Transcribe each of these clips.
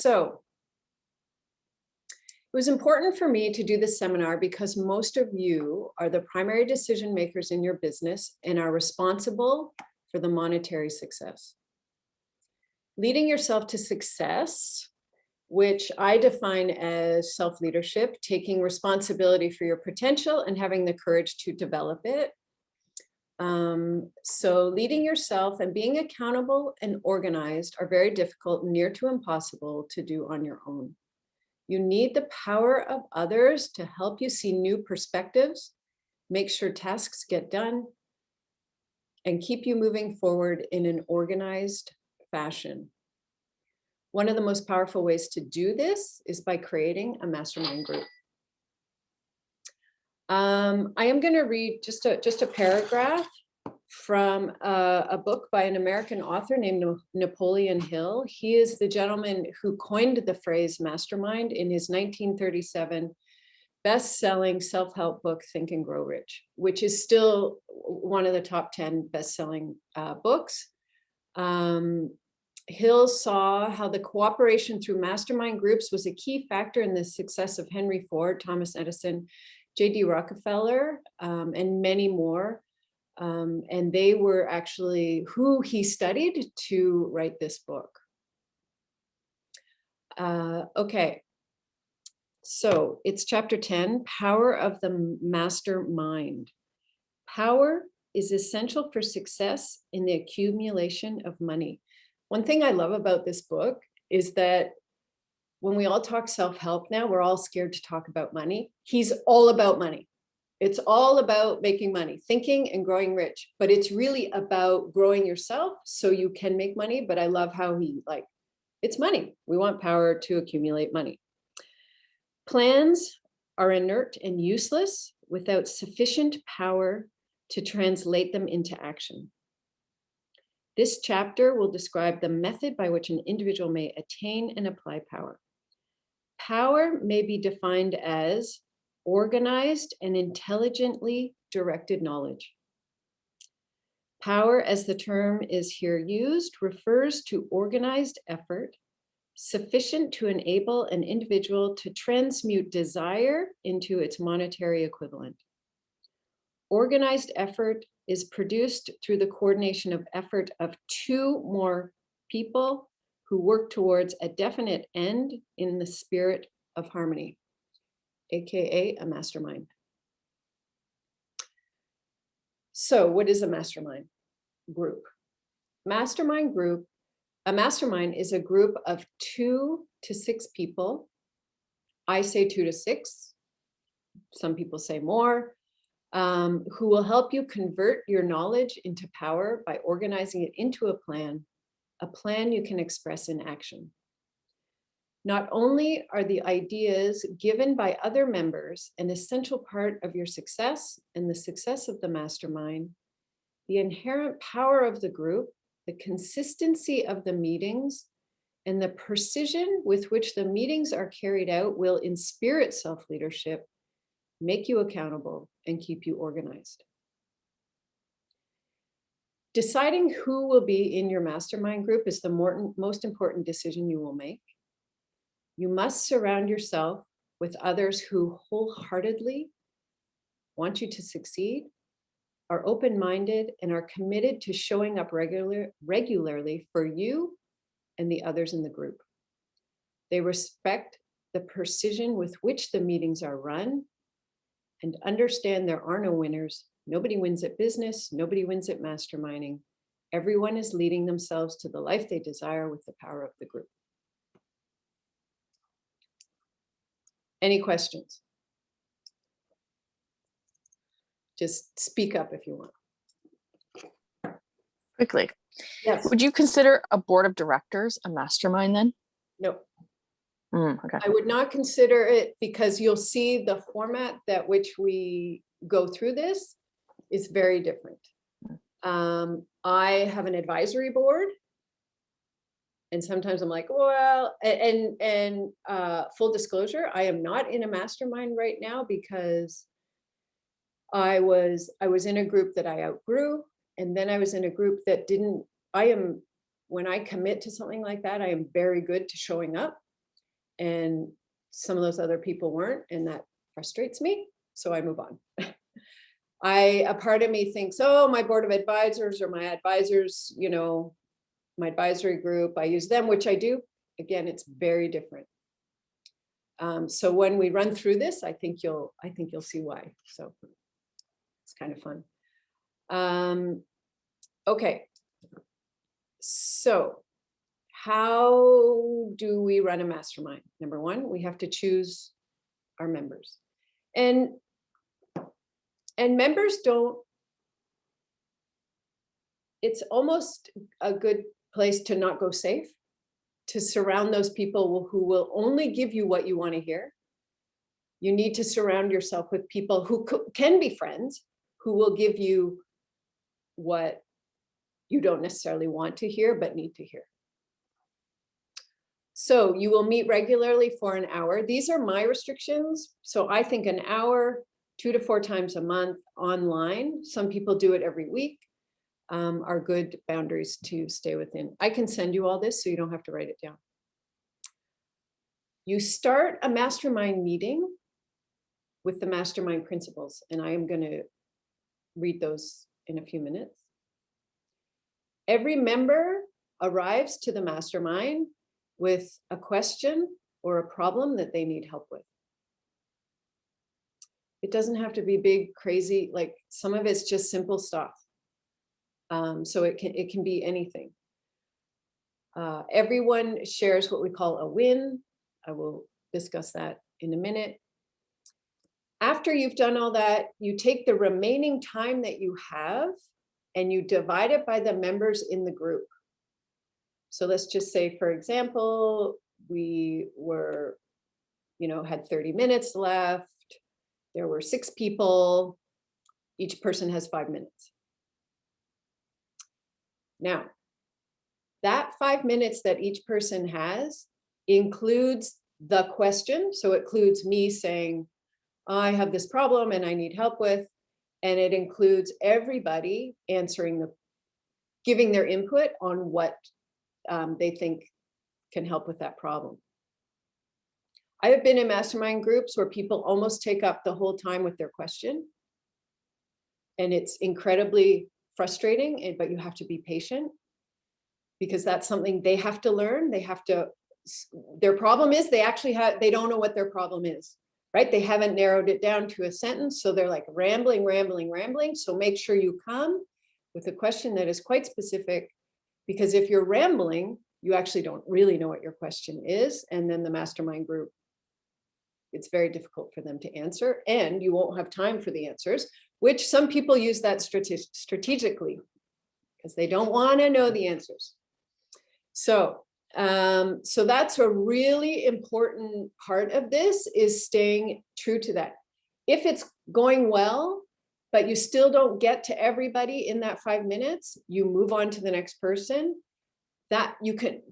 So it was important for me to do this seminar because most of you are the primary decision makers in your business and are responsible for the monetary success. Leading yourself to success, which I define as self-leadership, taking responsibility for your potential and having the courage to develop it. So leading yourself and being accountable and organized are very difficult, near to impossible to do on your own. You need the power of others to help you see new perspectives, make sure tasks get done, and keep you moving forward in an organized fashion. One of the most powerful ways to do this is by creating a mastermind group. I am going to read just a paragraph from a book by an American author named Napoleon Hill. He is the gentleman who coined the phrase mastermind in his 1937 best-selling self-help book, Think and Grow Rich, which is still one of the top 10 best-selling books. Hill saw how the cooperation through mastermind groups was a key factor in the success of Henry Ford, Thomas Edison, J.D. Rockefeller, and many more. And they were actually who he studied to write this book. Okay, so it's chapter 10, Power of the Mastermind. Power is essential for success in the accumulation of money. One thing I love about this book is that when we all talk self-help now, we're all scared to talk about money. He's all about money. It's all about making money, thinking and growing rich, but it's really about growing yourself so you can make money. But I love how it's money. We want power to accumulate money. Plans are inert and useless without sufficient power to translate them into action. This chapter will describe the method by which an individual may attain and apply power. Power may be defined as organized and intelligently directed knowledge. Power, as the term is here used, refers to organized effort sufficient to enable an individual to transmute desire into its monetary equivalent. Organized effort is produced through the coordination of effort of two more people who work towards a definite end in the spirit of harmony, aka a mastermind. So what is a mastermind group? A mastermind is a group of 2 to 6 people. I say 2 to 6. Some people say more, who will help you convert your knowledge into power by organizing it into a plan you can express in action. Not only are the ideas given by other members an essential part of your success and the success of the mastermind, the inherent power of the group, the consistency of the meetings, and the precision with which the meetings are carried out will inspirit self-leadership, make you accountable, and keep you organized. Deciding who will be in your mastermind group is the most important decision you will make. You must surround yourself with others who wholeheartedly want you to succeed, are open-minded, and are committed to showing up regularly for you and the others in the group. They respect the precision with which the meetings are run and understand there are no winners. Nobody wins at business. Nobody wins at masterminding. Everyone is leading themselves to the life they desire with the power of the group. Any questions? Just speak up if you want. Quickly. Yes. Would you consider a board of directors a mastermind then? No. Okay. I would not consider it because you'll see the format that which we go through this is very different. I have an advisory board. And sometimes I'm like, well, and full disclosure, I am not in a mastermind right now because I was in a group that I outgrew, and then I was in a group that didn't. When I commit to something like that, I am very good to showing up. and some of those other people weren't, and that frustrates me. So I move on. A part of me thinks, oh, my board of advisors or my advisors, my advisory group, I use them, which I do. Again, it's very different. So when we run through this, I think you'll see why. So it's kind of fun. Okay. So how do we run a mastermind? Number one, we have to choose our members. And members don't, it's almost a good place to not go safe, to surround those people who will only give you what you want to hear. You need to surround yourself with people who can be friends, who will give you what you don't necessarily want to hear, but need to hear. So you will meet regularly for an hour. These are my restrictions. So I think an hour, 2 to 4 times a month online. Some people do it every week, are good boundaries to stay within. I can send you all this so you don't have to write it down. You start a mastermind meeting with the mastermind principles, and I am going to read those in a few minutes. Every member arrives to the mastermind with a question or a problem that they need help with. It doesn't have to be big, crazy, like some of it's just simple stuff. So it can be anything. Everyone shares what we call a win. I will discuss that in a minute. After you've done all that, you take the remaining time that you have and you divide it by the members in the group. So let's just say, for example, we were, had 30 minutes left. There were 6 people. Each person has 5 minutes. Now, that 5 minutes that each person has includes the question. So it includes me saying, I have this problem and I need help with, and it includes everybody giving their input on what they think can help with that problem. I have been in mastermind groups where people almost take up the whole time with their question. And it's incredibly frustrating, but you have to be patient because that's something they have to learn. Their problem is they don't know what their problem is, right? They haven't narrowed it down to a sentence. So they're like rambling. So make sure you come with a question that is quite specific, because if you're rambling, you actually don't really know what your question is. And then the mastermind group, it's very difficult for them to answer, and you won't have time for the answers, which some people use that strategically because they don't want to know the answers. So that's a really important part of this, is staying true to that. If it's going well, but you still don't get to everybody in that 5 minutes, you move on to the next person.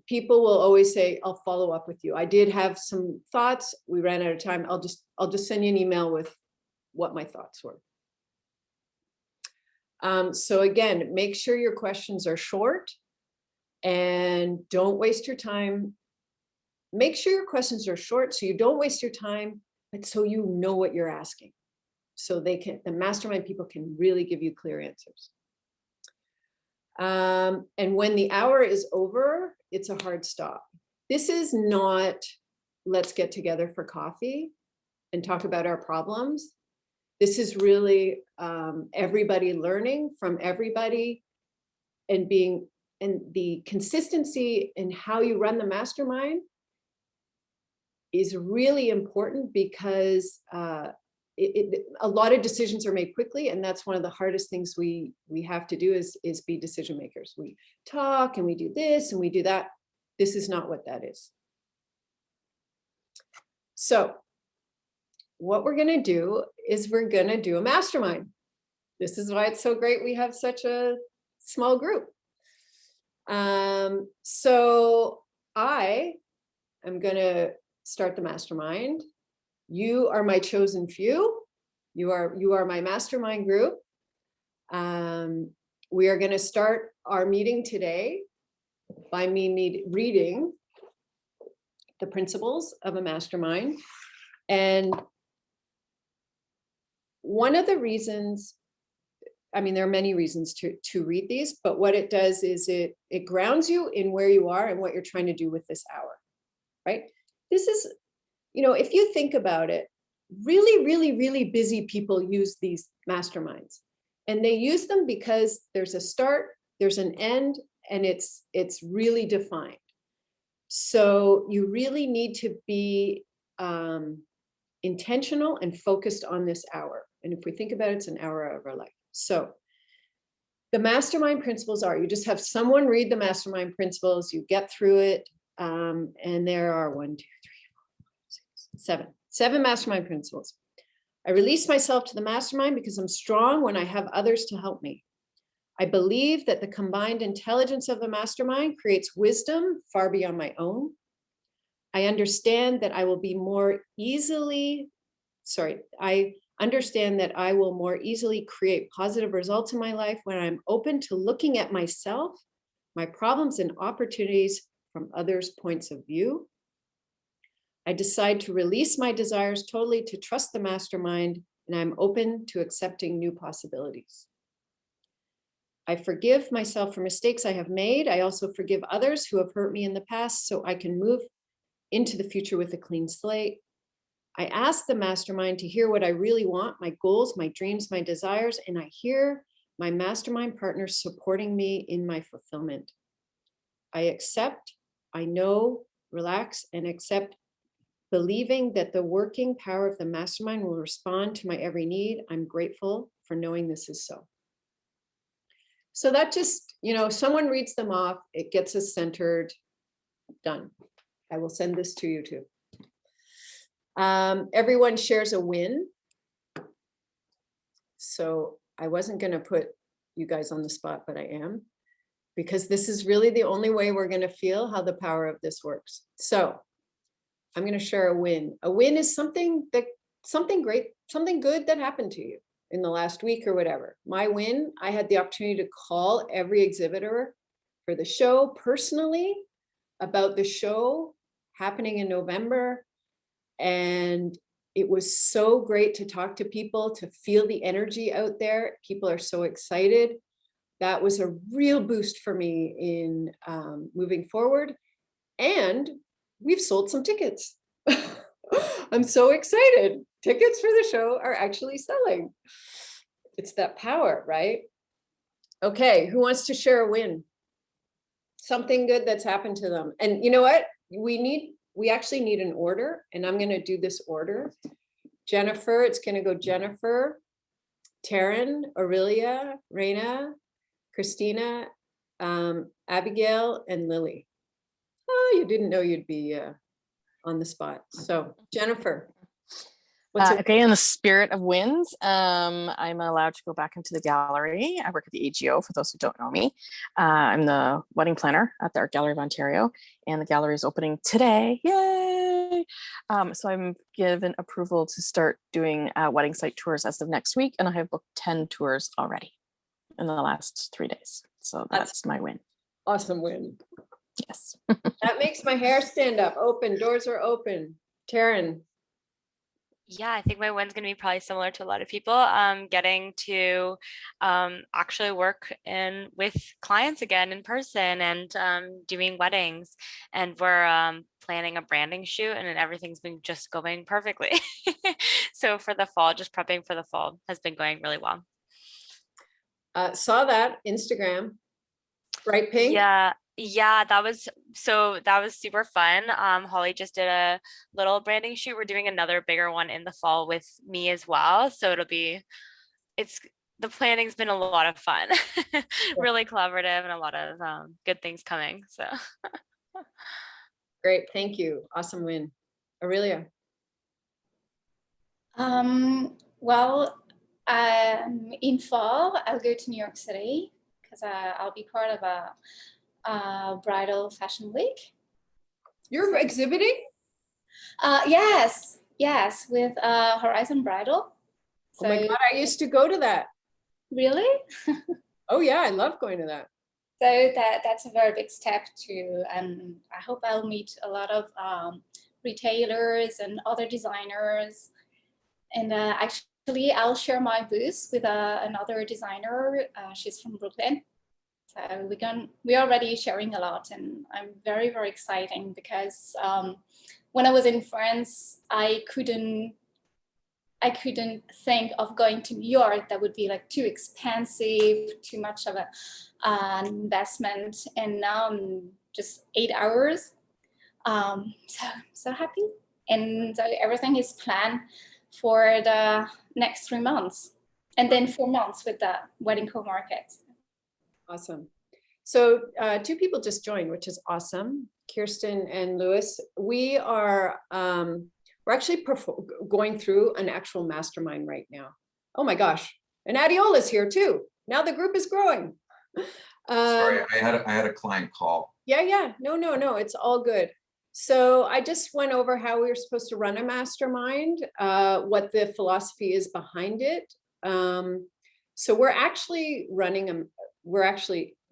People will always say, I'll follow up with you. I did have some thoughts. We ran out of time. I'll just send you an email with what my thoughts were. So again, make sure your questions are short and don't waste your time. Make sure your questions are short so you don't waste your time, but so you know what you're asking. So the mastermind people can really give you clear answers. And when the hour is over, it's a hard stop. This is not, let's get together for coffee and talk about our problems. This is really everybody learning from everybody, and the consistency in how you run the mastermind is really important, because a lot of decisions are made quickly, and that's one of the hardest things we have to do is be decision makers. We talk and we do this and we do that. This is not what that is. So what we're going to do is we're going to do a mastermind. This is why it's so great we have such a small group. So I am going to start the mastermind. You are my chosen few. You are my mastermind group. We are going to start our meeting today by me reading the principles of a mastermind. And one of the reasons, I mean, there are many reasons to read these, but what it does is it grounds you in where you are and what you're trying to do with this hour, right? This is, if you think about it, really, really, really busy people use these masterminds, and they use them because there's a start, there's an end, and it's really defined. So you really need to be intentional and focused on this hour. And if we think about it, it's an hour of our life. So the mastermind principles are, you just have someone read the mastermind principles, you get through it. And there are 1, 2, 3, 4, 5, 6, 7 mastermind principles. I release myself to the mastermind because I'm strong when I have others to help me. I believe that the combined intelligence of the mastermind creates wisdom far beyond my own. I understand that I will more easily create positive results in my life when I'm open to looking at myself, my problems and opportunities from others' points of view. I decide to release my desires totally, to trust the mastermind, and I'm open to accepting new possibilities. I forgive myself for mistakes I have made. I also forgive others who have hurt me in the past so I can move into the future with a clean slate. I ask the mastermind to hear what I really want, my goals, my dreams, my desires, and I hear my mastermind partners supporting me in my fulfillment. I accept, I know, relax, and accept, believing that the working power of the mastermind will respond to my every need. I'm grateful for knowing this is so. So that just, someone reads them off, it gets us centered, done. I will send this to you too. Everyone shares a win. So I wasn't going to put you guys on the spot, but I am, because this is really the only way we're going to feel how the power of this works. So I'm going to share a win. A win is something great, something good that happened to you in the last week or whatever. My win, I had the opportunity to call every exhibitor for the show personally about the show happening in November. And it was so great to talk to people, to feel the energy out there. People are so excited. That was a real boost for me in moving forward. And we've sold some tickets. I'm so excited. Tickets for the show are actually selling. It's that power, right? Okay, who wants to share a win? Something good that's happened to them. And you know what? We actually need an order, and I'm going to do this order. Jennifer, it's going to go Jennifer, Taryn, Aurelia, Reina, Christina, Abigail, and Lily. Oh, you didn't know you'd be on the spot. So Jennifer, okay, in the spirit of wins, I'm allowed to go back into the gallery. I work at the AGO, for those who don't know me. I'm the wedding planner at the Art Gallery of Ontario, and the gallery is opening today. Yay! So I'm given approval to start doing wedding site tours as of next week, and I have booked 10 tours already in the last 3 days. So that's my win. Awesome win. Yes. That makes my hair stand up. Open, doors are open. Taryn. Yeah, I think my win's going to be probably similar to a lot of people. Getting to actually work with clients again in person and doing weddings. And we're planning a branding shoot, and everything's been just going perfectly. So for the fall, just prepping for the fall has been going really well. Saw that Instagram, bright pink. Yeah, that was super fun. Holly just did a little branding shoot. We're doing another bigger one in the fall with me as well. So the planning's been a lot of fun, really collaborative, and a lot of good things coming. So great, thank you. Awesome win. Aurelia. Well, in fall, I'll go to New York City because I'll be part of a bridal fashion week. You're exhibiting? Yes, with Horizon Bridal. So, oh my God, I used to go to that. Really? Oh yeah, I love going to that. So that's a very big step too, and I hope I'll meet a lot of retailers and other designers. And actually, I'll share my booth with another designer. She's from Brooklyn, so we're already sharing a lot, and I'm very, very exciting because when I was in France, I couldn't think of going to New York. That would be like too expensive, too much of an investment. And now I'm just 8 hours. So happy. And so everything is planned for the next 3 months. And then 4 months with the wedding co-market. Awesome. So 2 people just joined, which is awesome. Kirsten and Lewis. We are we're actually going through an actual mastermind right now. Oh my gosh. And Adiola's here too. Now the group is growing. Sorry, I had a client call. Yeah. No. It's all good. So I just went over how we were supposed to run a mastermind, what the philosophy is behind it. So we're actually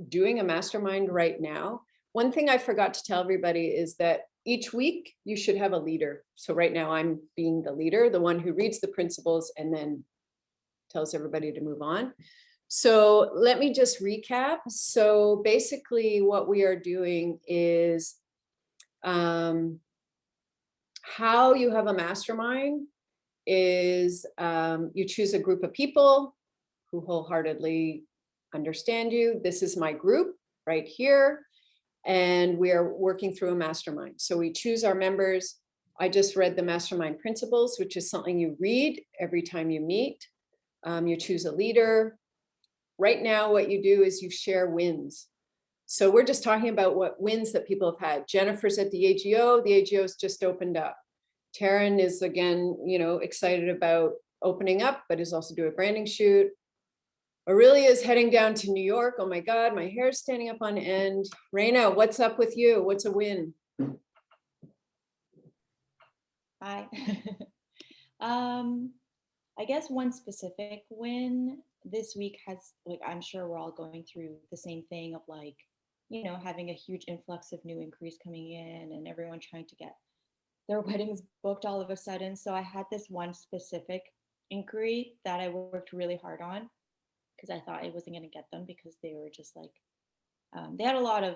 doing a mastermind right now. One thing I forgot to tell everybody is that each week you should have a leader. So right now I'm being the leader, the one who reads the principles and then tells everybody to move on. So let me just recap. So basically what we are doing is how you have a mastermind is you choose a group of people who wholeheartedly understand you. This is my group right here. And we are working through a mastermind. So we choose our members. I just read the mastermind principles, which is something you read every time you meet. You choose a leader. Right now, what you do is you share wins. So we're just talking about what wins that people have had. Jennifer's at the AGO. The AGO's just opened up. Taryn is again, excited about opening up, but is also doing a branding shoot. Aurelia is heading down to New York. Oh my God, my hair's standing up on end. Raina, what's up with you? What's a win? Hi. I guess one specific win this week has, I'm sure we're all going through the same thing of having a huge influx of new inquiries coming in and everyone trying to get their weddings booked all of a sudden. So I had this one specific inquiry that I worked really hard on because I thought I wasn't going to get them because they were just they had a lot of,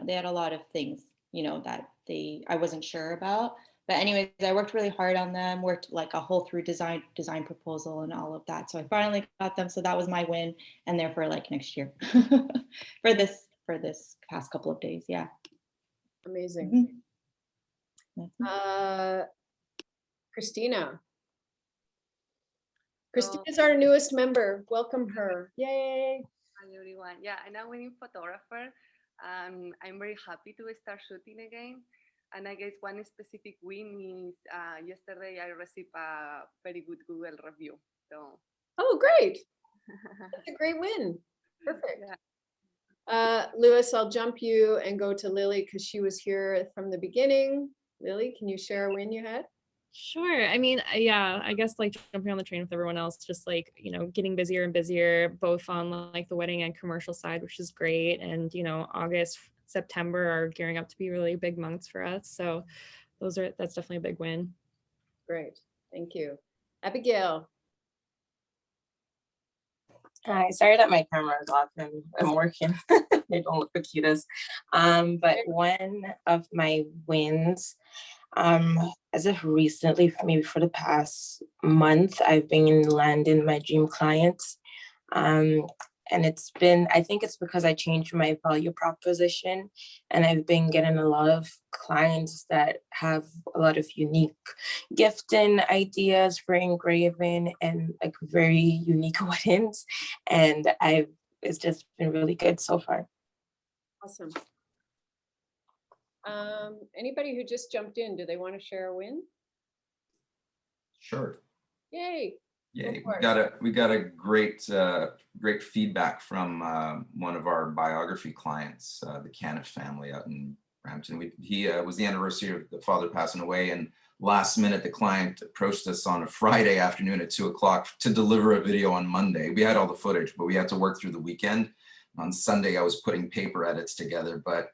they had a lot of things, that I wasn't sure about. But anyways, I worked really hard on them, worked like a whole through design proposal and all of that. So I finally got them. So that was my win. And they're for next year for this past couple of days. Yeah. Amazing. Mm-hmm. Christina. Christina's our newest member. Welcome her. Yay. Hi everyone. Yeah, I'm a wedding photographer. I'm very happy to start shooting again. And I guess one specific win is yesterday I received a very good Google review. So. Oh, great. That's a great win. Perfect. Yeah. Lewis, I'll jump you and go to Lily because she was here from the beginning. Lily, can you share a win you had? Sure. I mean, yeah, I guess jumping on the train with everyone else, just getting busier and busier, both on the wedding and commercial side, which is great. And, August, September are gearing up to be really big months for us. So that's definitely a big win. Great. Thank you. Abigail. Hi, sorry that my camera is off and I'm working. They don't look the cutest. But one of my wins, as of recently, maybe for the past month, I've been landing my dream clients. And I think it's because I changed my value proposition and I've been getting a lot of clients that have a lot of unique gifting ideas for engraving and very unique weddings. And it's just been really good so far. Awesome. Anybody who just jumped in, do they want to share a win? Sure. Yay. Yay. We got a great feedback from one of our biography clients, the Caniff family out in Brampton. He was the anniversary of the father passing away, and last minute the client approached us on a Friday afternoon at 2:00 to deliver a video on Monday. We had all the footage, but we had to work through the weekend. on Sunday I was putting paper edits together, but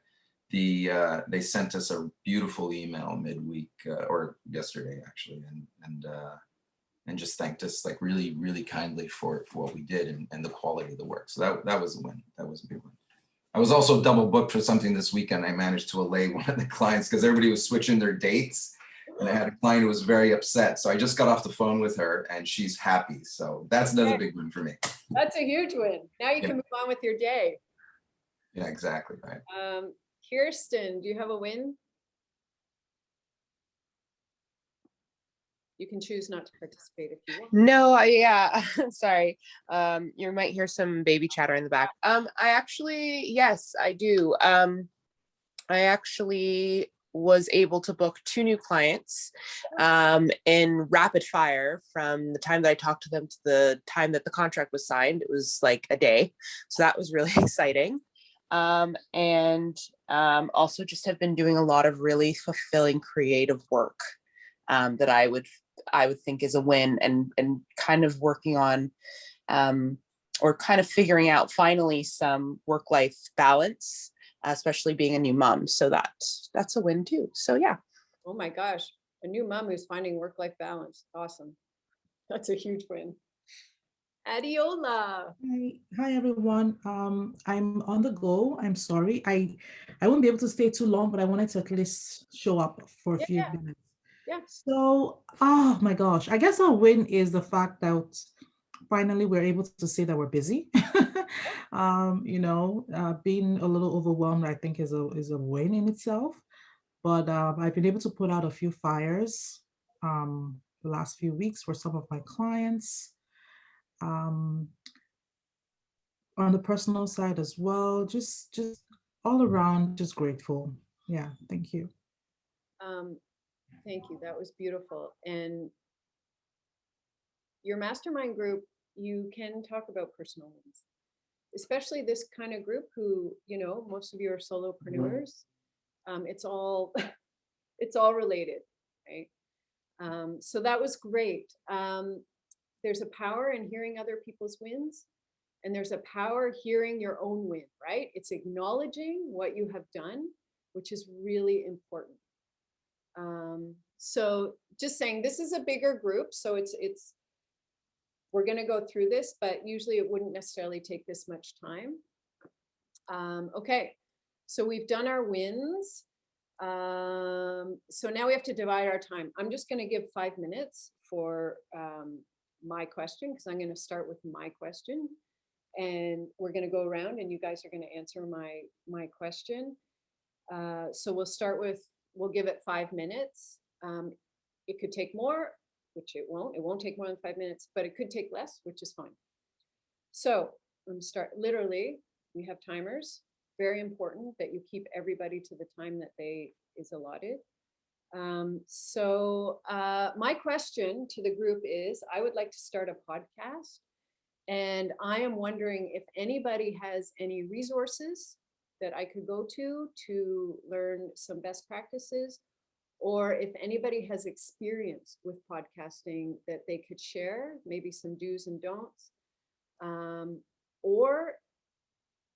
they sent us a beautiful email midweek or yesterday actually, and just thanked us like really, really kindly for what we did and the quality of the work. So that was a win. That was a big win. I was also double booked for something this weekend. I managed to allay one of the clients because everybody was switching their dates. And I had a client who was very upset. So I just got off the phone with her and she's happy. So that's another big win for me. That's a huge win. Now you can move on with your day. Yeah, exactly. Right. Kirsten, do you have a win? You can choose not to participate if you want. No, yeah, sorry. You might hear some baby chatter in the back. Yes, I do. I actually was able to book 2 new clients in rapid fire from the time that I talked to them to the time that the contract was signed. It was like a day. So that was really exciting. Also just have been doing a lot of really fulfilling creative work that I would think is a win, and kind of working on or kind of figuring out finally some work-life balance, especially being a new mom. So that's a win too. So yeah. Oh my gosh, a new mom who's finding work-life balance. Awesome. That's a huge win. Adiola. Hi everyone. I'm on the go. I'm sorry. I won't be able to stay too long, but I wanted to at least show up for a few minutes. Yeah. So, oh my gosh, I guess our win is the fact that finally we're able to say that we're busy. Being a little overwhelmed, I think is a win in itself. But I've been able to put out a few fires the last few weeks for some of my clients. On the personal side as well, just all around, just grateful. Yeah, thank you. Thank you. That was beautiful. And your mastermind group, you can talk about personal wins, especially this kind of group who, most of you are solopreneurs. It's all related, right? So that was great. There's a power in hearing other people's wins, and there's a power hearing your own win, right? It's acknowledging what you have done, which is really important. So just saying, this is a bigger group, so we're going to go through this, but usually it wouldn't necessarily take this much time. Okay, so we've done our wins. So now we have to divide our time. I'm just going to give 5 minutes for my question, because I'm going to start with my question, and we're going to go around and you guys are going to answer my question. So we'll give it 5 minutes. It could take more, which it won't take more than 5 minutes, but it could take less, which is fine. So I'm start, literally, we have timers. Very important that you keep everybody to the time that is allotted. My question to the group is, I would like to start a podcast, and I am wondering if anybody has any resources that I could go to learn some best practices, or if anybody has experience with podcasting that they could share, maybe some do's and don'ts, or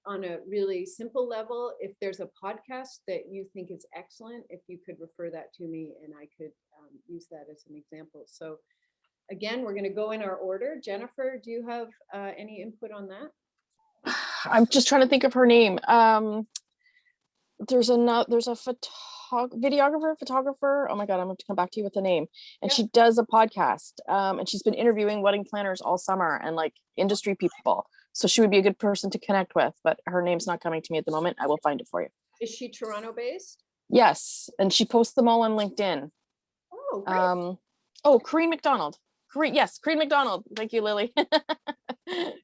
on a really simple level, if there's a podcast that you think is excellent, if you could refer that to me and I could use that as an example. So again, we're going to go in our order. Jennifer, do you have any input on that? I'm just trying to think of her name. There's a photographer. Oh my God, I'm going to come back to you with the name. And she does a podcast, and she's been interviewing wedding planners all summer and like industry people. So she would be a good person to connect with, but her name's not coming to me at the moment. I will find it for you. Is she Toronto based? Yes. And she posts them all on LinkedIn. Oh, great. Corinne McDonald. Corinne McDonald. Thank you, Lily.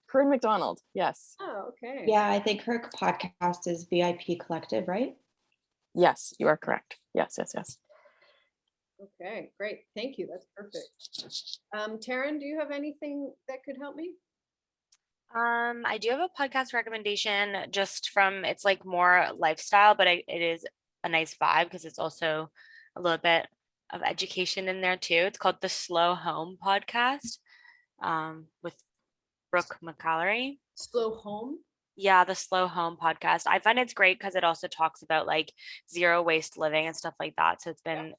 Corinne McDonald. Yes. Oh, okay. Yeah, I think her podcast is VIP Collective, right? Yes, you are correct. Yes. Okay, great. Thank you. That's perfect. Taryn, do you have anything that could help me? I do have a podcast recommendation, just from, it's like more lifestyle, but it is a nice vibe because it's also a little bit of education in there too. It's called the Slow Home Podcast, with Brooke McCallery. Slow Home? Yeah, the Slow Home podcast. I find it's great because it also talks about like zero waste living and stuff like that. So it's been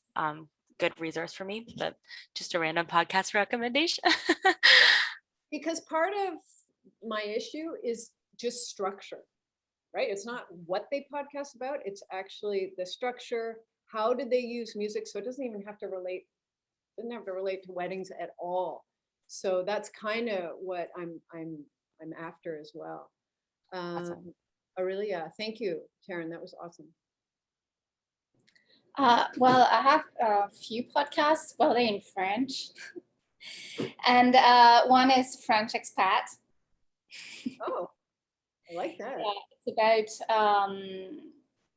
good resource for me, but just a random podcast recommendation. Because part of my issue is just structure, right? It's not what they podcast about, it's actually the structure. How did they use music? So it doesn't even have to relate, doesn't have to relate to weddings at all. So that's kind of what I'm after as well. Awesome. Aurelia, thank you, Taryn. That was awesome. Well, I have a few podcasts, well, they're in French. And one is French Expat. Oh, I like that. Yeah, it's about,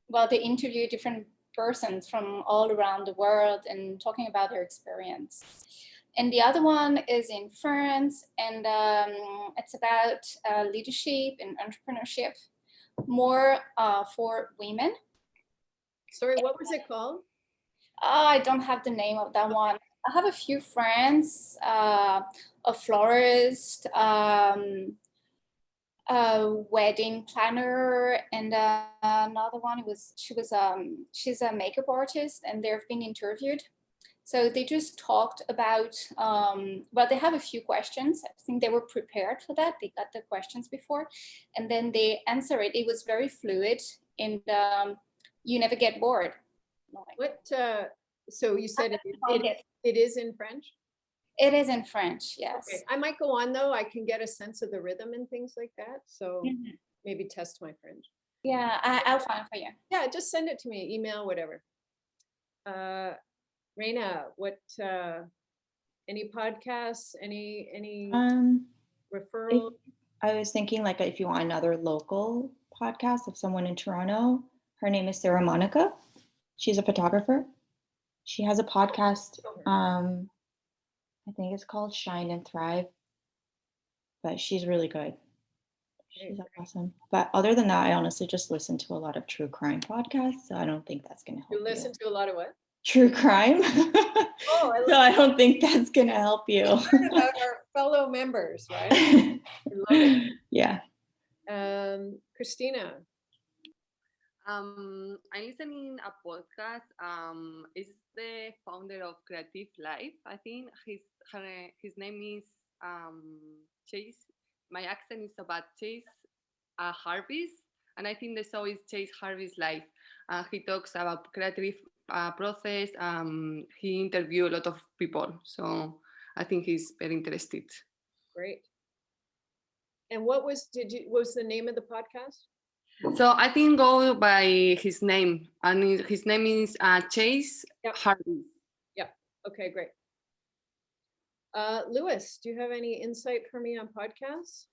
well, they interview different persons from all around the world and talking about their experience. And the other one is in France, and it's about leadership and entrepreneurship, more for women. Sorry, what was it called? I don't have the name of that one. I have a few friends, a florist, a wedding planner, and another one she's a makeup artist, and they've been interviewed. So they just talked about, well, they have a few questions. I think they were prepared for that. They got the questions before, and then they answer it. It was very fluid, and you never get bored. What, so you said it is in French? It is in French, yes. Okay. I might go on though. I can get a sense of the rhythm and things like that. So maybe test my French. Yeah, I'll find for you. Yeah, just send it to me, email, whatever. Reina, what, any podcasts, any referral? I was thinking like if you want another local podcast of someone in Toronto, her name is Sarah Monica. She's a photographer. She has a podcast. I think it's called Shine and Thrive, but she's really good. She's awesome. But other than that, I honestly just listen to a lot of true crime podcasts. So I don't think that's going to help you. You listen to a lot of what? True crime. Oh, so I don't think that's going to help you. About our fellow members, right? I love it. Yeah. Christina. I'm listening a podcast. Is the founder of Creative Life. I think his name is Chase. My accent is about Chase Harvey's, and I think the show is Chase Harvey's life. He talks about creative process. He interviewed a lot of people, so I think he's very interested. Great. And what was the name of the podcast? So I think go by his name, and his name is Chase Harvey. Yeah. Okay, great. Lewis, do you have any insight for me on podcasts?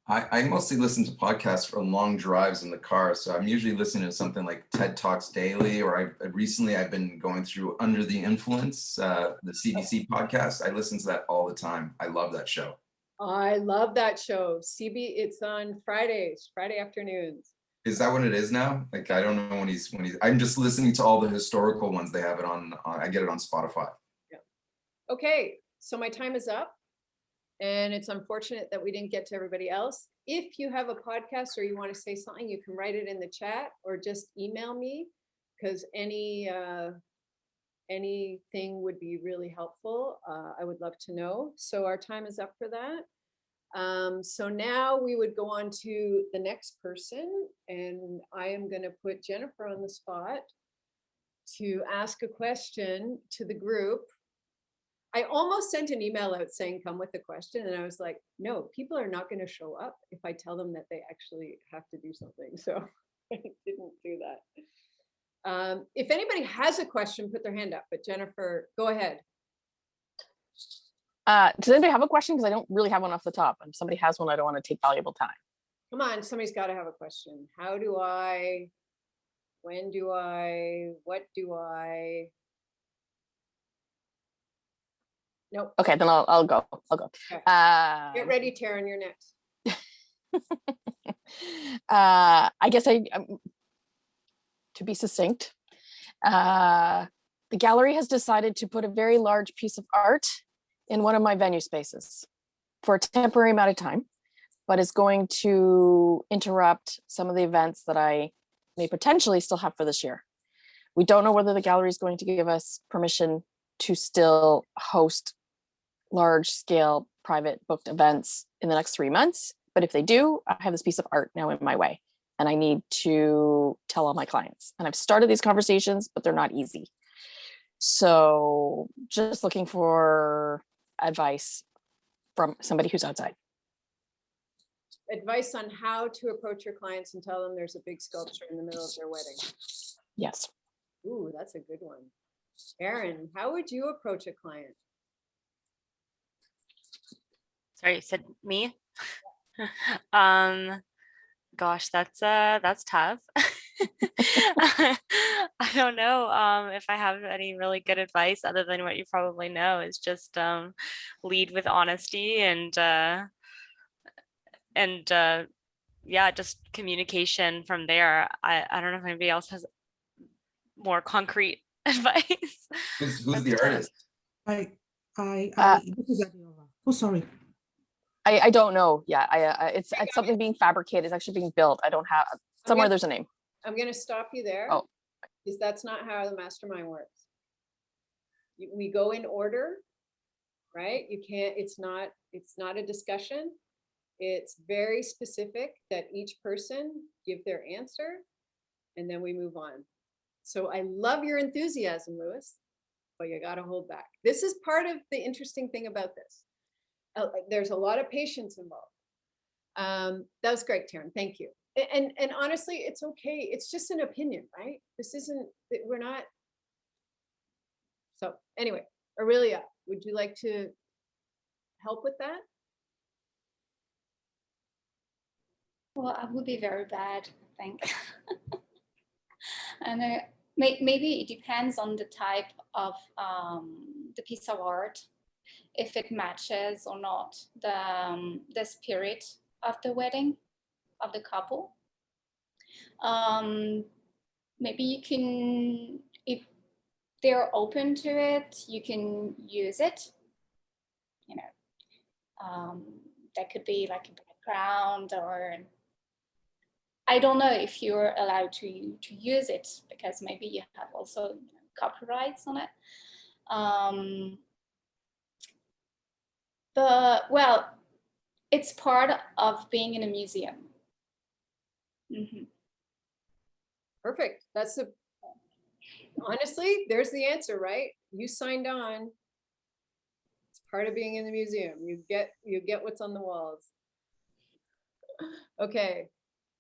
I mostly listen to podcasts for long drives in the car. So I'm usually listening to something like TED Talks Daily, or recently I've been going through Under the Influence, the CBC podcast. I listen to that all the time. I love that show. I love that show. it's on Friday afternoons. Is that what it is now? Like, I don't know when he's, I'm just listening to all the historical ones they have it on, I get it on Spotify. Yeah. Okay. So my time is up. And it's unfortunate that we didn't get to everybody else. If you have a podcast or you want to say something, you can write it in the chat or just email me, because anything would be really helpful. I would love to know. So our time is up for that. So now we would go on to the next person, and I am going to put Jennifer on the spot to ask a question to the group. I almost sent an email out saying, come with a question. And I was like, no, people are not going to show up if I tell them that they actually have to do something. So I didn't do that. If anybody has a question, put their hand up. But Jennifer, go ahead. Does anybody have a question? Because I don't really have one off the top. And if somebody has one, I don't want to take valuable time. Come on, somebody's got to have a question. How do I, when do I, what do I? Nope. Okay, then I'll go. Okay. Get ready, Taryn, you're next. I guess to be succinct, the gallery has decided to put a very large piece of art in one of my venue spaces for a temporary amount of time. but it's going to interrupt some of the events that I may potentially still have for this year. We don't know whether the gallery is going to give us permission to still host large scale private booked events in the next 3 months. But if they do, I have this piece of art now in my way and I need to tell all my clients. And I've started these conversations, but they're not easy. So just looking for advice from somebody who's outside. Advice on how to approach your clients and tell them there's a big sculpture in the middle of their wedding. Yes. Ooh, that's a good one. Erin, how would you approach a client? Sorry, you said me? Gosh, that's tough. I don't know if I have any really good advice other than what you probably know is just lead with honesty and yeah, just communication from there. I don't know if anybody else has more concrete advice. Who's That's the tough. artist? This is Adiola. Oh, sorry. I don't know. Yeah, it's something being fabricated. It's actually being built. I don't have somewhere. There's a name. I'm going to stop you there. Oh, because that's not how the mastermind works. We go in order, right? You can't. It's not a discussion. It's very specific that each person give their answer, and then we move on. So I love your enthusiasm, Louis, but you got to hold back. This is part of the interesting thing about this. There's a lot of patience involved. That was great, Taryn. Thank you. And honestly, it's okay. It's just an opinion, right? This isn't, we're not. So anyway, Aurelia, would you like to help with that? Well, I would be very bad, I think. And maybe it depends on the type of the piece of art, if it matches or not the spirit of the wedding of the couple. Maybe you can, if they're open to it, you can use it. You know, that could be like a background, or I don't know if you're allowed to use it because maybe you have also copyrights on it. But well, it's part of being in a museum. Mm-hmm. Perfect. Honestly, there's the answer, right? You signed on. It's part of being in the museum. You get what's on the walls. Okay.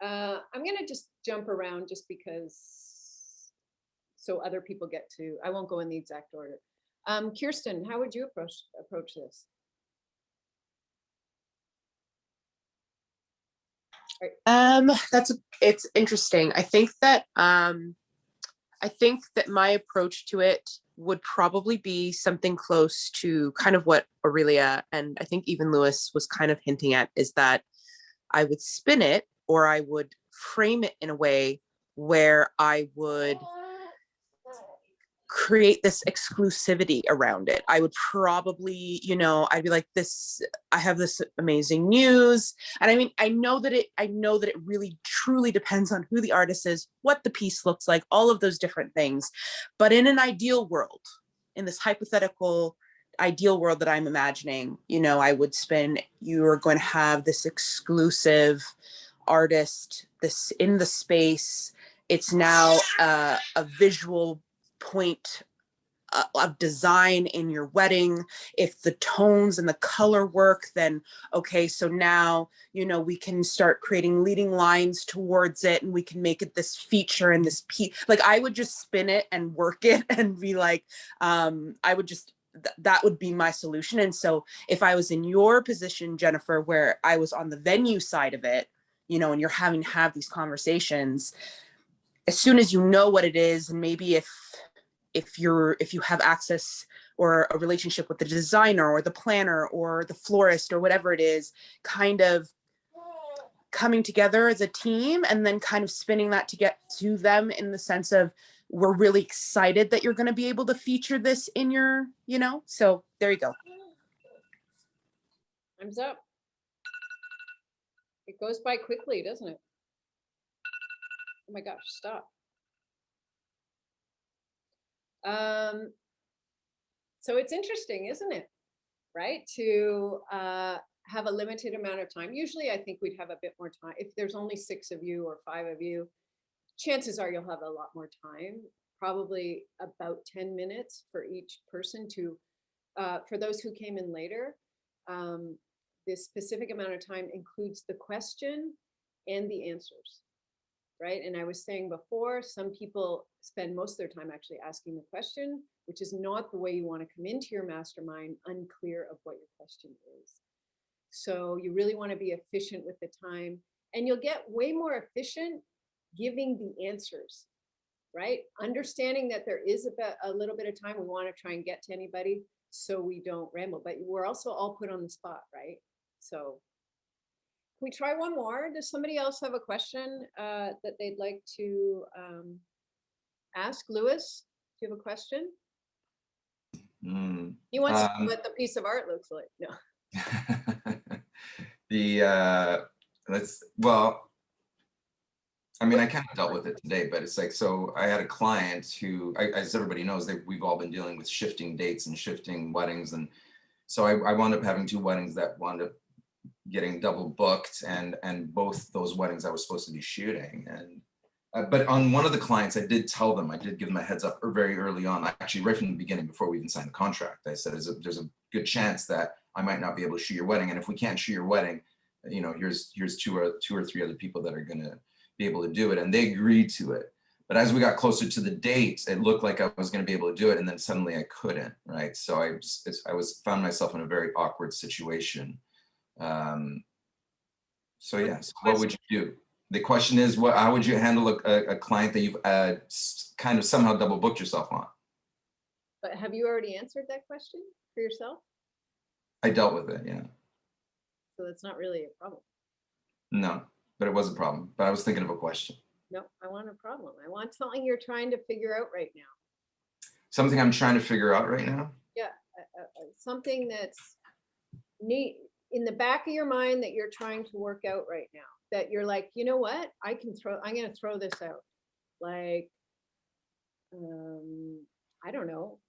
I'm going to just jump around just because so other people get to, I won't go in the exact order. Kirsten, how would you approach this? It's interesting. I think that my approach to it would probably be something close to kind of what Aurelia and I think even Louis was kind of hinting at, is that I would spin it, or I would frame it in a way where I would create this exclusivity around it. I would probably, I'd be like, I have this amazing news. And I mean, I know that it really truly depends on who the artist is, what the piece looks like, all of those different things. But in an ideal world, in this hypothetical ideal world that I'm imagining, I would spin, you are going to have this exclusive artist, this in the space. It's now a visual point of design in your wedding. If the tones and the color work, then okay, so now we can start creating leading lines towards it, and we can make it this feature and this piece. Like, I would just spin it and work it and be like, I would just that would be my solution. And so if I was in your position, Jennifer, where I was on the venue side of it, and you're having to have these conversations, as soon as you know what it is, and maybe if you have access or a relationship with the designer or the planner or the florist or whatever it is, kind of coming together as a team and then kind of spinning that to get to them in the sense of, we're really excited that you're going to be able to feature this in your, so there you go. Time's up. It goes by quickly, doesn't it? Oh my gosh, stop. So it's interesting, isn't it? Right? To have a limited amount of time. Usually I think we'd have a bit more time. If there's only 6 of you or 5 of you, chances are you'll have a lot more time, probably about 10 minutes for each person to, for those who came in later, this specific amount of time includes the question and the answers, right? And I was saying before, some people spend most of their time actually asking the question, which is not the way you want to come into your mastermind, unclear of what your question is. So you really want to be efficient with the time, and you'll get way more efficient giving the answers, right? Understanding that there is a little bit of time, we want to try and get to anybody so we don't ramble, but we're also all put on the spot, right? So can we try one more? Does somebody else have a question that they'd like to ask? Lewis, do you have a question? He wants to know what the piece of art looks like. No. Well, I mean, I kind of dealt with it today, but it's like, so I had a client who, as everybody knows, we've all been dealing with shifting dates and shifting weddings. And so I wound up having 2 weddings that wound up getting double booked, and both those weddings I was supposed to be shooting. And but on one of the clients, I did tell them, I did give them a heads up very early on, actually right from the beginning, before we even signed the contract. I said, there's a good chance that I might not be able to shoot your wedding. And if we can't shoot your wedding, you know, here's 2 or 3 other people that are going to be able to do it. And they agreed to it. But as we got closer to the date, it looked like I was going to be able to do it. And then suddenly I couldn't, right? So I found myself in a very awkward situation. So yes, what would you do? The question is, how would you handle a client that you've kind of somehow double booked yourself on? But have you already answered that question for yourself? I dealt with it, yeah. So that's not really a problem. No, but it was a problem. But I was thinking of a question. No, I want a problem. I want something you're trying to figure out right now. Something I'm trying to figure out right now? Yeah, something that's neat in the back of your mind that you're trying to work out right now. That you're like, you know what? I'm going to throw this out. Like, I don't know.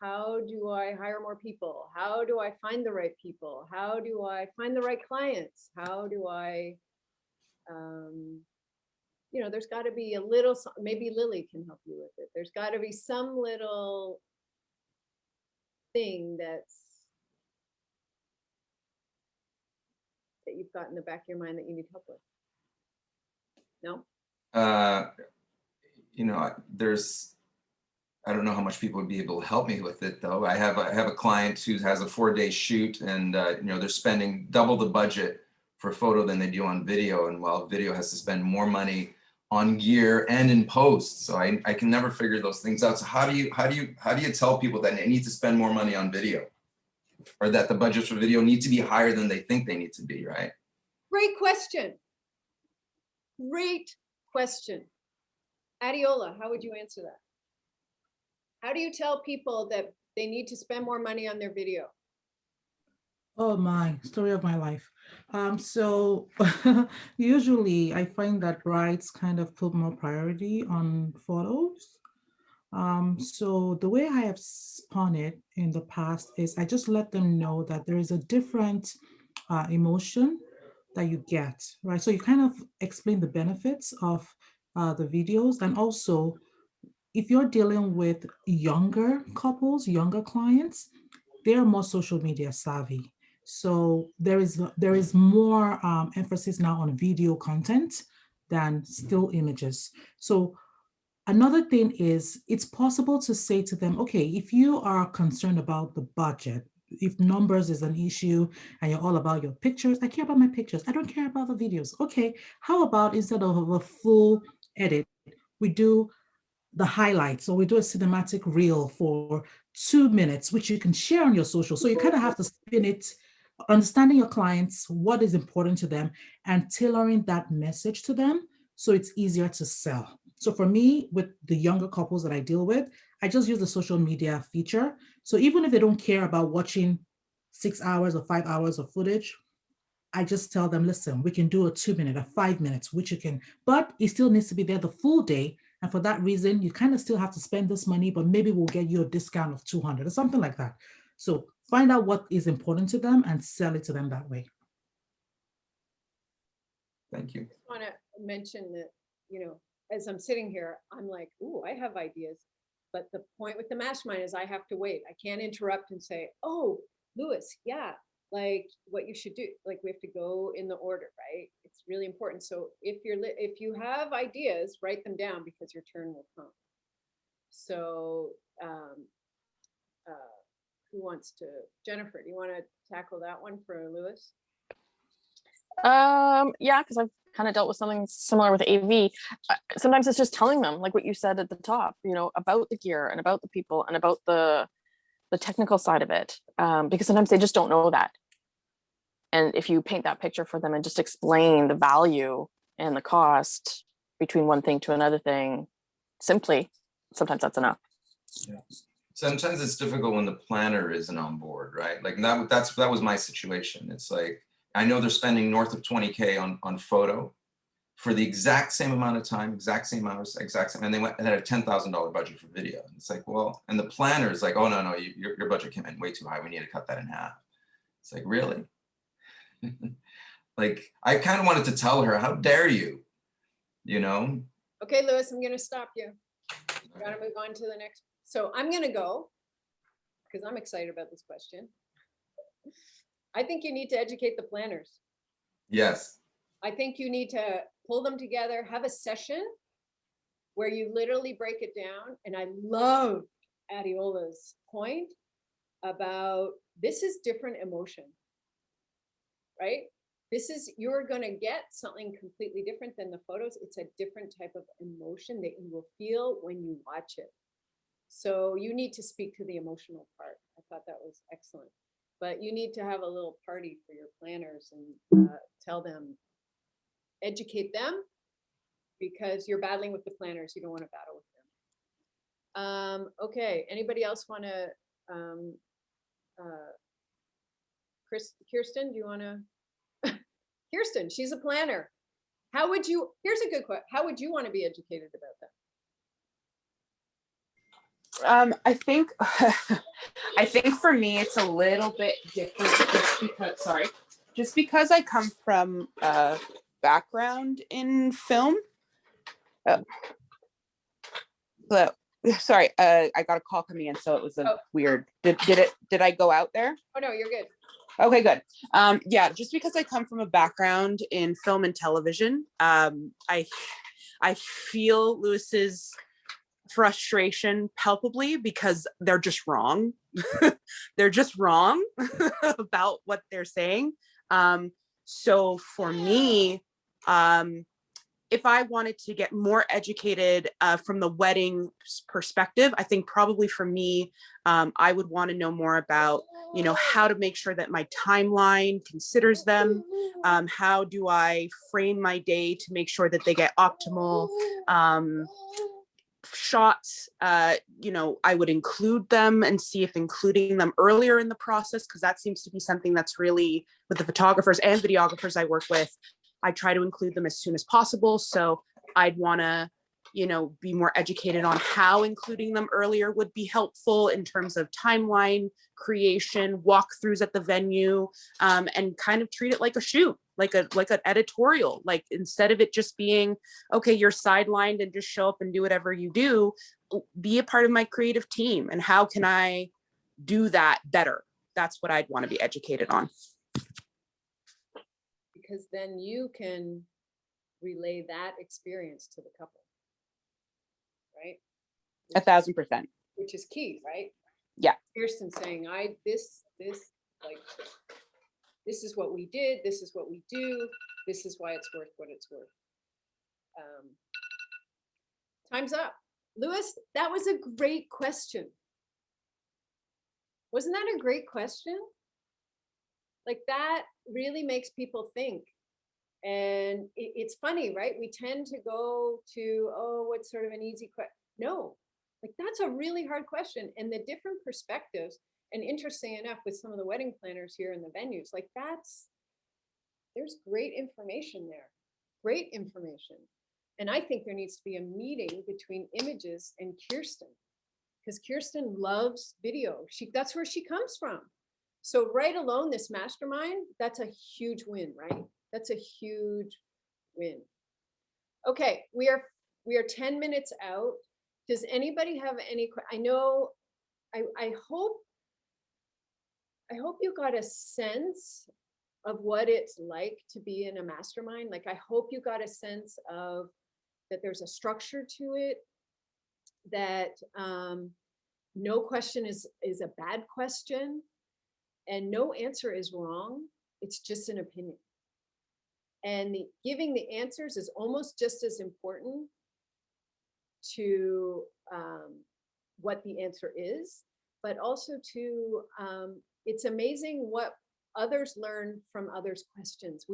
How do I hire more people? How do I find the right people? How do I find the right clients? How do I, you know, there's got to be a little, maybe Lily can help you with it. There's got to be some little thing that you've got in the back of your mind that you need help with. No? You know, I don't know how much people would be able to help me with it, though. I have a client who has a 4-day shoot, and you know, they're spending double the budget for photo than they do on video, and while video has to spend more money on gear and in post, so I can never figure those things out. So how do you tell people that they need to spend more money on video, or that the budgets for video need to be higher than they think they need to be, right? Great question. Great question. Adiola, how would you answer that? How do you tell people that they need to spend more money on their video? Oh my, story of my life. So usually I find that brides kind of put more priority on photos. So the way I have spun it in the past is I just let them know that there is a different emotion that you get, right? So you kind of explain the benefits of the videos, and also if you're dealing with younger couples, younger clients, they're more social media savvy. So there is more emphasis now on video content than still images. So another thing is it's possible to say to them, okay, if you are concerned about the budget, if numbers is an issue and you're all about your pictures, I care about my pictures, I don't care about the videos. Okay, how about instead of a full edit, we do the highlights, or we do a cinematic reel for 2 minutes, which you can share on your social. So you kind of have to spin it, understanding your clients, what is important to them, and tailoring that message to them so it's easier to sell. So for me, with the younger couples that I deal with, I just use the social media feature. So even if they don't care about watching 6 hours or 5 hours of footage, I just tell them, listen, we can do a 2 minute, a 5 minutes, which you can, but it still needs to be there the full day. And for that reason, you kind of still have to spend this money, but maybe we'll get you a discount of 200 or something like that. So find out what is important to them and sell it to them that way. Thank you. I want to mention that, you know, as I'm sitting here, I'm like, ooh, I have ideas. But the point with the mastermind is I have to wait. I can't interrupt and say, oh, Louis, yeah, like what you should do. Like we have to go in the order, right? It's really important. So if you have ideas, write them down because your turn will come. So who wants to? Jennifer, do you want to tackle that one for Louis? Yeah, because I've kind of dealt with something similar with AV. Sometimes it's just telling them, like what you said at the top, you know, about the gear and about the people and about the technical side of it, because sometimes they just don't know that. And if you paint that picture for them and just explain the value and the cost between one thing to another thing simply, sometimes that's enough. Yeah. Sometimes it's difficult when the planner isn't on board, right? Like that was my situation. It's like, I know they're spending north of 20K on photo for the exact same amount of time, exact same hours, exact same, and they had a $10,000 budget for video. And it's like, well, and the planner is like, oh, no, your budget came in way too high. We need to cut that in half. It's like, really? Like, I kind of wanted to tell her, how dare you, you know? Okay, Louis, I'm going to stop you. We got to move on to the next. So I'm going to go because I'm excited about this question. I think you need to educate the planners. Yes. I think you need to pull them together, have a session where you literally break it down. And I love Adiola's point about this is different emotion, right? This is, you're going to get something completely different than the photos. It's a different type of emotion that you will feel when you watch it. So you need to speak to the emotional part. I thought that was excellent. But you need to have a little party for your planners and tell them, educate them, because you're battling with the planners. You don't want to battle with them. Okay, anybody else want to, Kirsten, do you want to? Kirsten, she's a planner. How would you, here's a good question. How would you want to be educated about that? I think I think for me it's a little bit different just because I come from a background in film. But sorry, I got a call coming in, so it was weird. Did I go out there? Oh no, you're good. Okay, good. Yeah, just because I come from a background in film and television, I feel Louis's frustration palpably because they're just wrong. They're just wrong about what they're saying. So for me, if I wanted to get more educated from the wedding perspective, I think probably for me, I would want to know more about, you know, how to make sure that my timeline considers them. How do I frame my day to make sure that they get optimal shots? You know, I would include them and see if including them earlier in the process, because that seems to be something that's really, with the photographers and videographers I work with, I try to include them as soon as possible. So I'd want to, you know, be more educated on how including them earlier would be helpful in terms of timeline creation, walkthroughs at the venue, and kind of treat it like a shoot, like an editorial. Like, instead of it just being, okay, you're sidelined and just show up and do whatever you do, be a part of my creative team. And how can I do that better? That's what I'd want to be educated on. Because then you can relay that experience to the couple, right? 1,000%. Which is key, right? Yeah. Kirsten saying, this is what we did, this is what we do, this is why it's worth what it's worth. Time's up. Louis, that was a great question. Wasn't that a great question? Like, that really makes people think. And it's funny, right? We tend to go to, oh, what's sort of an easy question? No, like, that's a really hard question. And the different perspectives, and interesting enough, with some of the wedding planners here in the venues, like, There's great information there, great information. And I think there needs to be a meeting between Images and Kirsten, because Kirsten loves video. That's where she comes from. So right alone, this mastermind, that's a huge win, right? That's a huge win. Okay, we are 10 minutes out. Does anybody have any? I know, I hope you got a sense of what it's like to be in a mastermind. Like, I hope you got a sense of that there's a structure to it, that no question is a bad question, and no answer is wrong. It's just an opinion. And giving the answers is almost just as important to what the answer is, but also to, it's amazing what others learn from others' questions.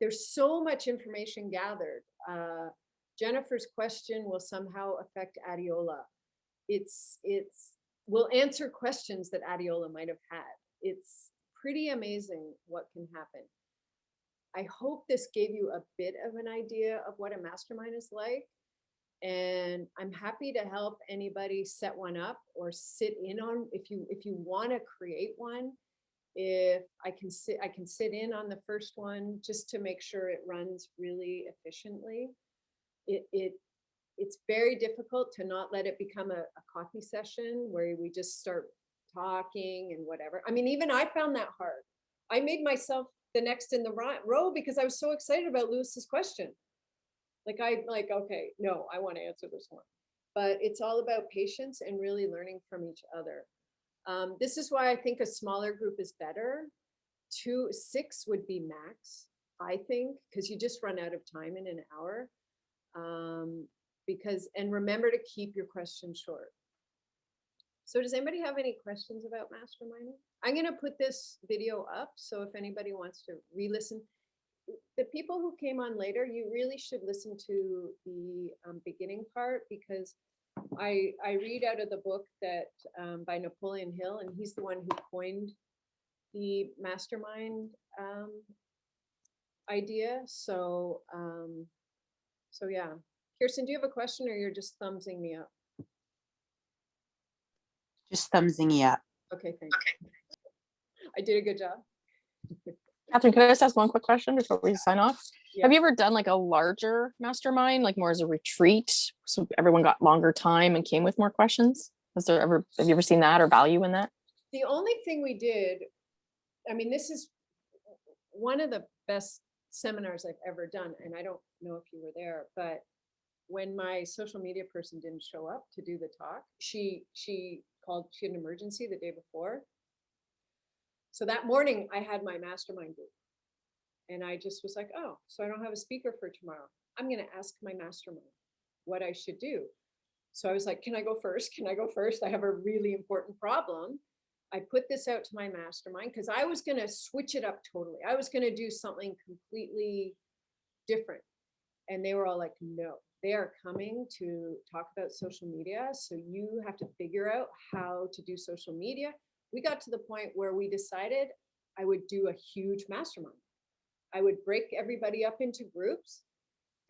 There's so much information gathered. Jennifer's question will somehow affect Adiola. We'll answer questions that Adiola might have had. It's pretty amazing what can happen. I hope this gave you a bit of an idea of what a mastermind is like. And I'm happy to help anybody set one up or sit in on, if you want to create one. If I can sit in on the first one just to make sure it runs really efficiently. It's very difficult to not let it become a coffee session where we just start talking and whatever. I mean, even I found that hard. I made myself the next in the row because I was so excited about Lewis's question. Okay, no, I want to answer this one. But it's all about patience and really learning from each other. This is why I think a smaller group is better. 6 would be max, I think, because you just run out of time in an hour. And remember to keep your questions short. So does anybody have any questions about masterminding? I'm going to put this video up, so if anybody wants to re-listen, the people who came on later, you really should listen to the beginning part, because I read out of the book that by Napoleon Hill, and he's the one who coined the mastermind idea. So yeah. Kirsten, do you have a question, or you're just thumbsing me up? Just thumbsing you up. Okay, thanks. Okay. I did a good job. Catherine, could I just ask one quick question before we sign off? Yeah. Have you ever done like a larger mastermind, like more as a retreat, so everyone got longer time and came with more questions? Have you ever seen that or value in that? The only thing we did, I mean, this is one of the best seminars I've ever done, and I don't know if you were there, but when my social media person didn't show up to do the talk, she had an emergency the day before. So that morning I had my mastermind group, and I just was like, oh, so I don't have a speaker for tomorrow. I'm going to ask my mastermind what I should do. So I was like, can I go first? Can I go first? I have a really important problem. I put this out to my mastermind because I was going to switch it up totally. I was going to do something completely different. And they were all like, no, they are coming to talk about social media. So you have to figure out how to do social media. We got to the point where we decided I would do a huge mastermind. I would break everybody up into groups,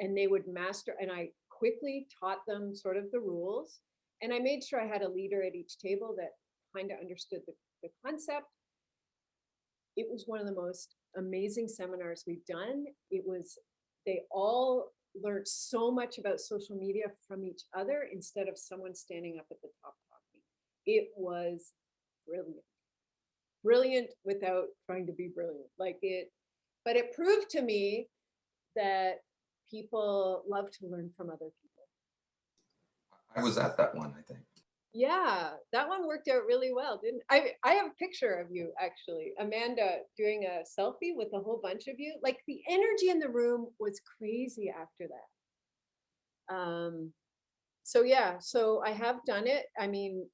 and they would master, and I quickly taught them sort of the rules. And I made sure I had a leader at each table that kind of understood the concept. It was one of the most amazing seminars we've done. They all learned so much about social media from each other instead of someone standing up at the top talking. It was brilliant without trying to be brilliant. But it proved to me that people love to learn from other people. I was at that one, I think. Yeah, that one worked out really well, didn't I? I have a picture of you, actually, Amanda, doing a selfie with a whole bunch of you. Like, the energy in the room was crazy after that. So yeah, so I have done it. I mean,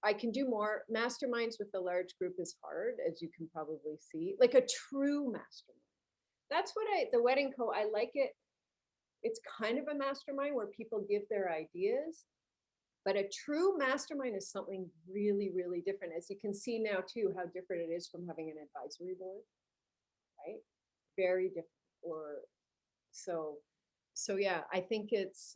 I can do more. Masterminds with a large group is hard, as you can probably see. Like a true mastermind. That's what the Wedding Co, I like it. It's kind of a mastermind where people give their ideas, but a true mastermind is something really, really different. As you can see now too, how different it is from having an advisory board. right? Very different. Or so yeah, I think it's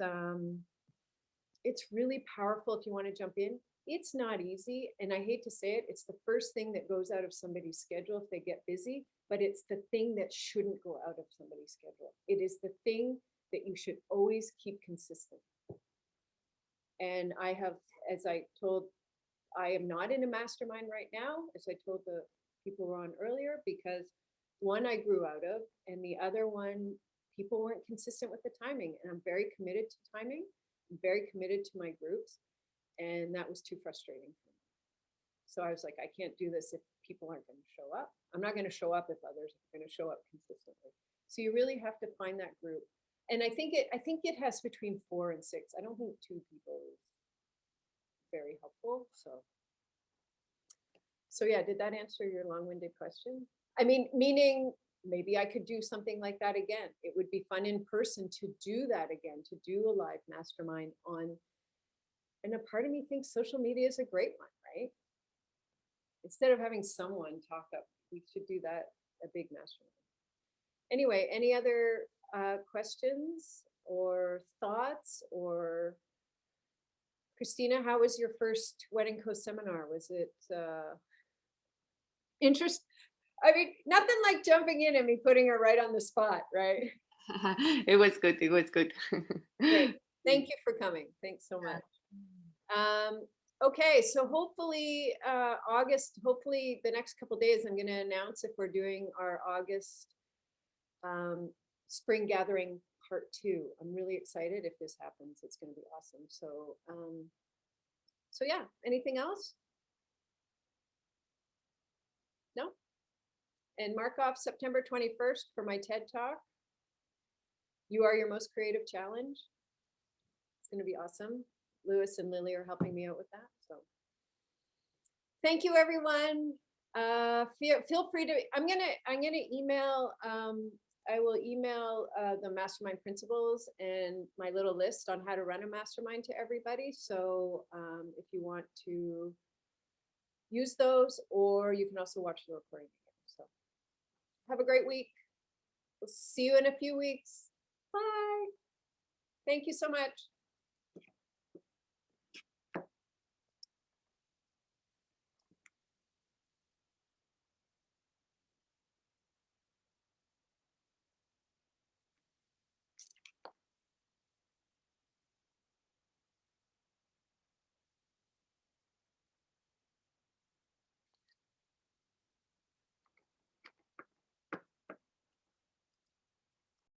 really powerful if you want to jump in. It's not easy, and I hate to say it, it's the first thing that goes out of somebody's schedule if they get busy, but it's the thing that shouldn't go out of somebody's schedule. It is the thing that you should always keep consistent. And I have, as I told, I am not in a mastermind right now, as I told the people who were on earlier, because one I grew out of, and the other one, people weren't consistent with the timing. And I'm very committed to timing. I'm very committed to my groups. And that was too frustrating for me. So I was like, I can't do this if people aren't going to show up. I'm not going to show up if others are going to show up consistently. So you really have to find that group. And I think it has between 4 and 6. I don't think 2 people is very helpful. So yeah, did that answer your long-winded question? I mean, meaning maybe I could do something like that again. It would be fun in person to do that again, to do a live mastermind on, and a part of me thinks social media is a great one, right? Instead of having someone talk up, we should do that, a big mastermind. Anyway, any other questions or thoughts? Or Christina, how was your first Wedding Co seminar? Was it interest? I mean, nothing like jumping in and me putting her right on the spot, right? It was good. It was good. Great. Thank you for coming. Thanks so much. Okay, so hopefully August, hopefully the next couple days, I'm going to announce if we're doing our August spring gathering part 2. I'm really excited if this happens. It's going to be awesome. So yeah, anything else? No? And mark off September 21st for my TED Talk. You are your most creative challenge. It's going to be awesome. Lewis and Lily are helping me out with that. So thank you, everyone. Feel free to, I'm gonna email, I will email the mastermind principles and my little list on how to run a mastermind to everybody. So if you want to use those, or you can also watch the recording again. So have a great week. We'll see you in a few weeks. Bye. Thank you so much.